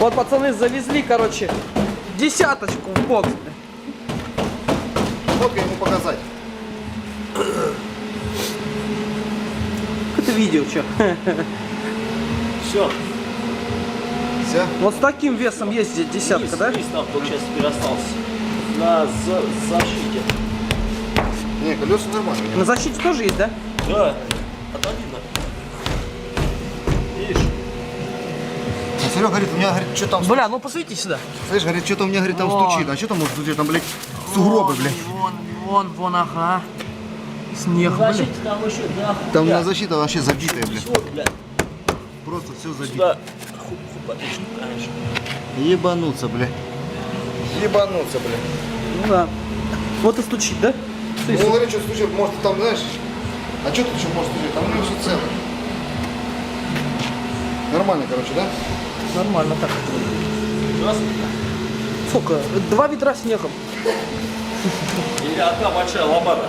Вот пацаны завезли, короче, десяточку в бокс. Вот ему показать. Это видео, что? Все. Все? Вот с таким весом есть здесь десятка, да? Там только сейчас теперь остался. На защите. Не, колеса нормальные. На защите тоже есть, да? Да. Отойди на. Видишь? А Серега говорит, у меня, говорит, что там... Бля, ну посвети сюда. Слышь, говорит, что-то у меня, говорит, там Вон. стучит. А что там может стучать? Там, блядь, сугробы, блядь. Вон, ага. Снег, Защите блядь. там еще, да. Там на защита вообще забитая, блядь. Все, блядь. Просто все забито. Сюда. Хупатично, конечно. Ебануться, блядь. Ебануться, блядь. Ну да. Вот и стучит, да? Ну, говорит, что стучит, может, там, знаешь... А что тут еще может стучать? Там у него все целое. Нормально, короче, да? Нормально так. Здравствуйте. Сколько? 2 ведра снегом. Или одна большая лобада.